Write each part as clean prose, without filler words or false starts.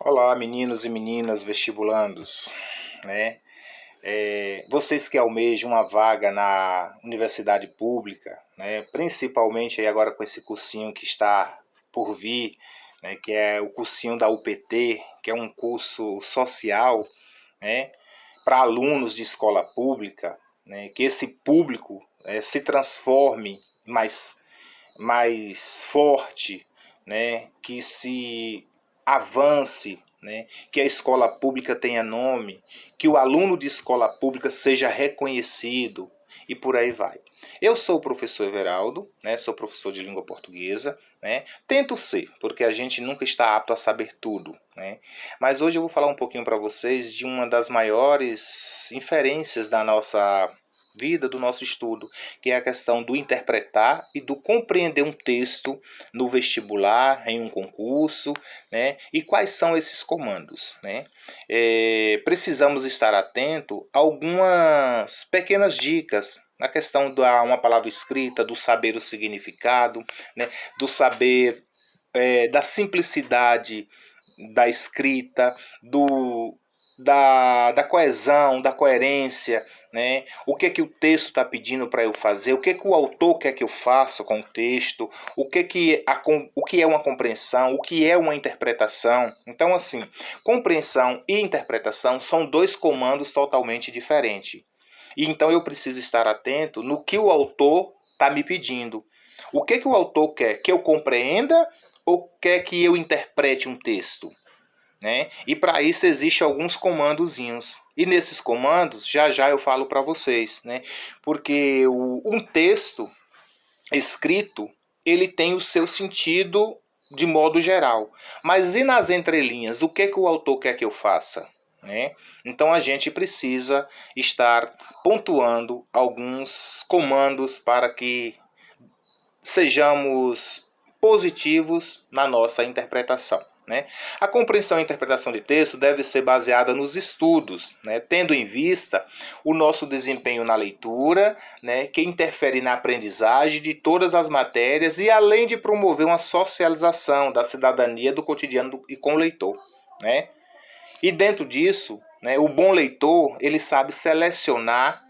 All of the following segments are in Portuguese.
Olá, meninos e meninas vestibulandos, né? Vocês que almejam uma vaga na universidade pública, né? Principalmente aí agora com esse cursinho que está por vir, né? Que é o cursinho da UPT, que é um curso social, né? Para alunos de escola pública, né? Que esse público se transforme mais forte, né? Que se avance, né? Que a escola pública tenha nome, que o aluno de escola pública seja reconhecido e por aí vai. Eu sou o professor Everaldo, né? Sou professor de língua portuguesa, né? Tento ser, porque a gente nunca está apto a saber tudo, né? Mas hoje eu vou falar um pouquinho para vocês de uma das maiores inferências da nossa vida, do nosso estudo, que é a questão do interpretar e do compreender um texto no vestibular, em um concurso, né? E quais são esses comandos, né? Precisamos estar atento a algumas pequenas dicas na questão da uma palavra escrita, do saber o significado, né? Do saber da simplicidade da escrita, da coesão, da coerência, né? O que o texto está pedindo para eu fazer, o que o autor quer que eu faça com o texto, o que é uma compreensão, o que é uma interpretação. Então, assim, compreensão e interpretação são dois comandos totalmente diferentes. E então eu preciso estar atento no que o autor está me pedindo. O que o autor quer? Que eu compreenda ou quer que eu interprete um texto? Né? E para isso existem alguns comandozinhos. E nesses comandos, já já eu falo para vocês, né? Porque um texto escrito, ele tem o seu sentido de modo geral. Mas e nas entrelinhas, o que o autor quer que eu faça? Né? Então a gente precisa estar pontuando alguns comandos para que sejamos positivos na nossa interpretação. Né? A compreensão e interpretação de texto deve ser baseada nos estudos, né? Tendo em vista o nosso desempenho na leitura, né? Que interfere na aprendizagem de todas as matérias e além de promover uma socialização da cidadania do cotidiano e com o leitor. Né? E dentro disso, né, o bom leitor ele sabe selecionar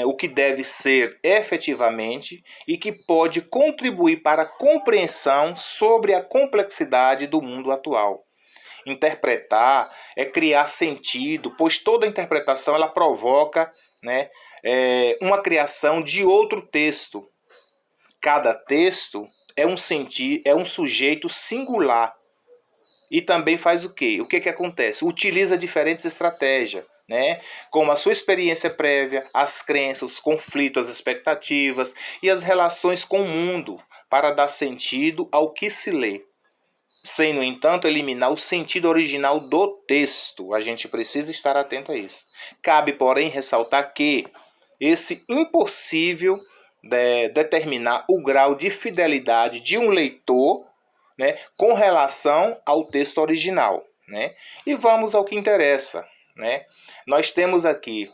o que deve ser efetivamente e que pode contribuir para a compreensão sobre a complexidade do mundo atual. Interpretar é criar sentido, pois toda interpretação ela provoca, né, uma criação de outro texto. Cada texto é um sujeito singular. E também faz o quê? O que acontece? Utiliza diferentes estratégias, né? Como a sua experiência prévia, as crenças, os conflitos, as expectativas e as relações com o mundo para dar sentido ao que se lê. Sem, no entanto, eliminar o sentido original do texto. A gente precisa estar atento a isso. Cabe, porém, ressaltar que esse impossível determinar o grau de fidelidade de um leitor, né, com relação ao texto original. Né? E vamos ao que interessa. Né? Nós temos aqui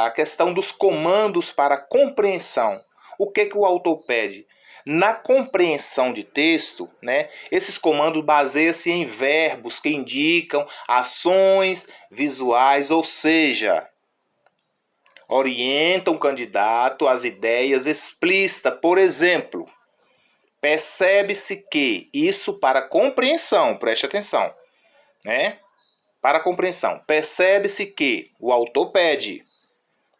a questão dos comandos para compreensão. O que o autor pede? Na compreensão de texto, né, esses comandos baseiam-se em verbos que indicam ações visuais, ou seja, orientam o candidato às ideias explícitas. Por exemplo, percebe-se que isso para compreensão, preste atenção, né? Para compreensão, percebe-se que o autor pede,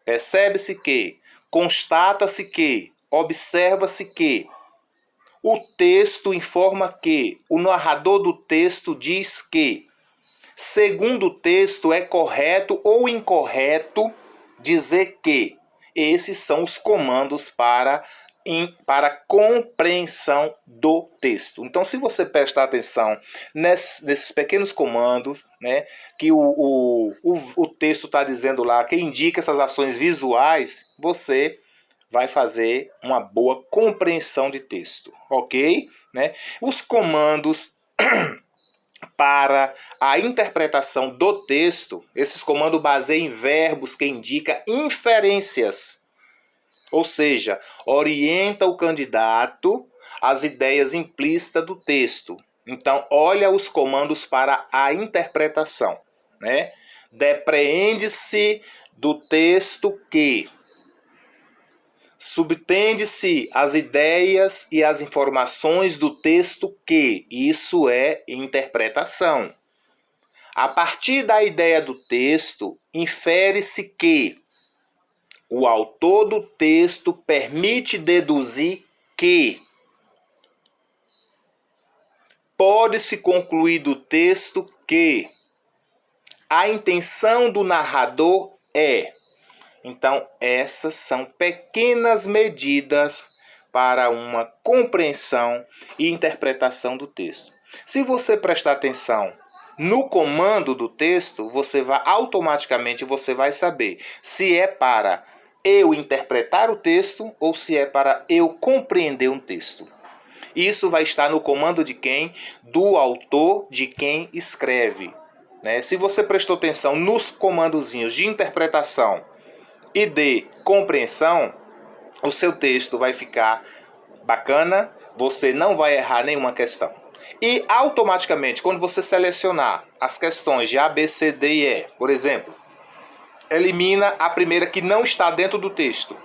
percebe-se que, constata-se que, observa-se que, o texto informa que, o narrador do texto diz que, segundo o texto é correto ou incorreto dizer que. Esses são os comandos para compreensão do texto. Então, se você prestar atenção nesses pequenos comandos, né, que o texto está dizendo lá, que indica essas ações visuais, você vai fazer uma boa compreensão de texto, ok? Né? Os comandos para a interpretação do texto, esses comandos baseiam em verbos que indicam inferências. Ou seja, orienta o candidato às ideias implícitas do texto. Então, olha os comandos para a interpretação, né? Depreende-se do texto que. Subtende-se as ideias e as informações do texto que. Isso é interpretação. A partir da ideia do texto, infere-se que o autor do texto permite deduzir que. Pode-se concluir do texto que a intenção do narrador é. Então, essas são pequenas medidas para uma compreensão e interpretação do texto. Se você prestar atenção no comando do texto, automaticamente você vai saber se é para eu interpretar o texto ou se é para eu compreender um texto. Isso vai estar no comando de quem? Do autor, de quem escreve. Né? Se você prestou atenção nos comandozinhos de interpretação e de compreensão, o seu texto vai ficar bacana, você não vai errar nenhuma questão. E automaticamente, quando você selecionar as questões de A, B, C, D e E, por exemplo, elimina a primeira que não está dentro do texto.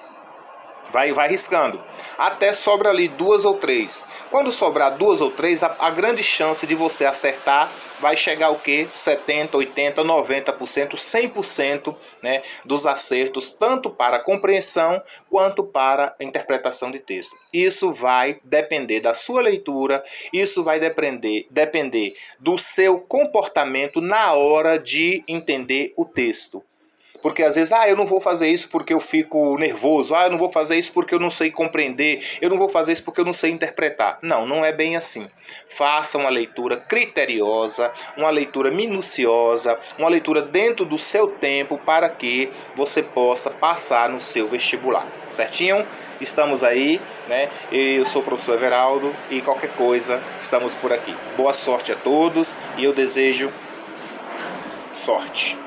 Vai riscando. Até sobra ali 2 ou 3. Quando sobrar 2 ou 3, a grande chance de você acertar vai chegar ao quê? 70%, 80%, 90%, 100%, né, dos acertos, tanto para a compreensão quanto para a interpretação de texto. Isso vai depender da sua leitura, isso vai depender do seu comportamento na hora de entender o texto. Porque às vezes, eu não vou fazer isso porque eu fico nervoso, eu não vou fazer isso porque eu não sei compreender, eu não vou fazer isso porque eu não sei interpretar. Não, não é bem assim. Faça uma leitura criteriosa, uma leitura minuciosa, uma leitura dentro do seu tempo para que você possa passar no seu vestibular. Certinho? Estamos aí, né? Eu sou o professor Everaldo e qualquer coisa, estamos por aqui. Boa sorte a todos e eu desejo sorte.